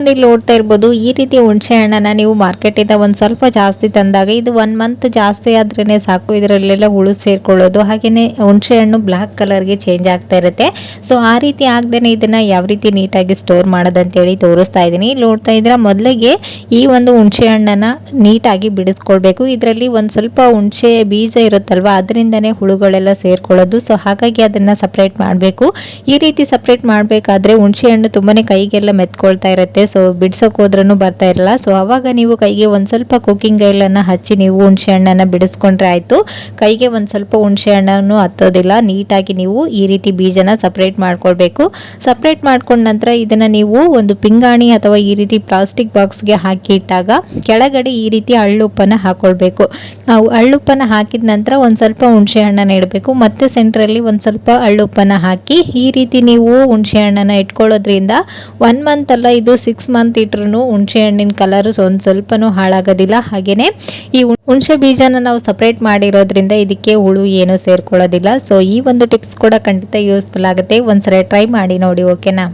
ಇಲ್ಲಿ ನೋಡ್ತಾ ಇರ್ಬೋದು ಈ ರೀತಿ ಹುಣಸೆ ಹಣ್ಣನ್ನ ನೀವು ಮಾರ್ಕೆಟಿಂದ ಒಂದು ಸ್ವಲ್ಪ ಜಾಸ್ತಿ ತಂದಾಗ ಇದು 1 ಮಂತ್ ಜಾಸ್ತಿ ಆದ್ರೇನೆ ಸಾಕು, ಇದರಲ್ಲೆಲ್ಲ ಹುಳು ಸೇರ್ಕೊಳ್ಳೋದು, ಹಾಗೇನೆ ಹುಣಸೆ ಹಣ್ಣು ಬ್ಲಾಕ್ ಕಲರ್ಗೆ ಚೇಂಜ್ ಆಗ್ತಾ ಇರುತ್ತೆ. ಸೊ ಆ ರೀತಿ ಆಗದೇನೆ ಇದನ್ನ ಯಾವ ರೀತಿ ನೀಟಾಗಿ ಸ್ಟೋರ್ ಮಾಡೋದಂತೇಳಿ ತೋರಿಸ್ತಾ ಇದ್ದೀನಿ. ನೋಡ್ತಾ ಇದ್ರೆ ಮೊದಲಿಗೆ ಈ ಒಂದು ಹುಣಸೆ ಹಣ್ಣನ್ನ ನೀಟಾಗಿ ಬಿಡಿಸ್ಕೊಳ್ಬೇಕು. ಇದರಲ್ಲಿ ಒಂದು ಸ್ವಲ್ಪ ಹುಣಸೆ ಬೀಜ ಇರುತ್ತಲ್ವಾ, ಅದರಿಂದನೇ ಹುಳುಗಳೆಲ್ಲ ಸೇರ್ಕೊಳ್ಳೋದು. ಸೊ ಹಾಗಾಗಿ ಅದನ್ನ ಸಪ್ರೇಟ್ ಮಾಡಬೇಕು. ಈ ರೀತಿ ಸಪ್ರೇಟ್ ಮಾಡಬೇಕಾದ್ರೆ ಹುಣಸೆ ಹಣ್ಣು ತುಂಬಾನೇ ಕೈಗೆಲ್ಲ ಮೆತ್ಕೊಳ್ತಾ ಇರುತ್ತೆ. ಸೊ ಬಿಡ್ಸೋಕೆ ಹೋದ್ರೂ ಬರ್ತಾ ಇರಲ್ಲ. ಸೊ ಅವಾಗ ನೀವು ಕೈಗೆ ಒಂದು ಸ್ವಲ್ಪ ಕುಕ್ಕಿಂಗ್ ಆಯಿಲನ್ನು ಹಚ್ಚಿ ನೀವು ಹುಣಸೆ ಹಣ್ಣನ್ನು ಬಿಡಿಸ್ಕೊಂಡ್ರೆ ಆಯಿತು. ಕೈಗೆ ಒಂದು ಸ್ವಲ್ಪ ಹುಣಸೆ ಹಣ್ಣನ್ನು ಹತ್ತೋದಿಲ್ಲ. ನೀಟಾಗಿ ನೀವು ಈ ರೀತಿ ಬೀಜನ ಸಪ್ರೇಟ್ ಮಾಡ್ಕೊಳ್ಬೇಕು. ಸಪ್ರೇಟ್ ಮಾಡ್ಕೊಂಡ ನಂತರ ಇದನ್ನು ನೀವು ಒಂದು ಪಿಂಗಾಣಿ ಅಥವಾ ಈ ರೀತಿ ಪ್ಲಾಸ್ಟಿಕ್ ಬಾಕ್ಸ್ಗೆ ಹಾಕಿ ಇಟ್ಟಾಗ ಕೆಳಗಡೆ ಈ ರೀತಿ ಹಳ್ಳುಪ್ಪನ್ನು ಹಾಕೊಳ್ಬೇಕು. ಹಳ್ಳುಪ್ಪನ್ನು ಹಾಕಿದ ನಂತರ ಒಂದು ಸ್ವಲ್ಪ ಹುಣಸೆ ಹಣ್ಣನ್ನು ಇಡಬೇಕು. ಮತ್ತೆ ಸೆಂಟ್ರಲ್ಲಿ ಒಂದು ಸ್ವಲ್ಪ ಹಳ್ಳುಪ್ಪನ್ನು ಹಾಕಿ ಈ ರೀತಿ ನೀವು ಹುಣಸೆ ಹಣ್ಣನ್ನು ಇಟ್ಕೊಳ್ಳೋದ್ರಿಂದ 1 ಮಂತ್ ಅಲ್ಲ, ಇದು 6 ಮಂತ್ ಇಟ್ರು ಹುಣಸೆ ಹಣ್ಣಿನ ಕಲರ್ ಒಂದು ಸ್ವಲ್ಪನೂ ಹಾಳಾಗೋದಿಲ್ಲ. ಹಾಗೇನೆ ಈ ಹುಣಸೆ ಬೀಜನ ನಾವು ಸಪ್ರೇಟ್ ಮಾಡಿರೋದ್ರಿಂದ ಇದಕ್ಕೆ ಹುಳು ಏನು ಸೇರ್ಕೊಳ್ಳೋದಿಲ್ಲ. ಸೊ ಈ ಒಂದು ಟಿಪ್ಸ್ ಕೂಡ ಖಂಡಿತ ಯೂಸ್ಫುಲ್ ಆಗುತ್ತೆ. ಒಂದ್ಸರಿ ಟ್ರೈ ಮಾಡಿ ನೋಡಿ, ಓಕೆನಾ.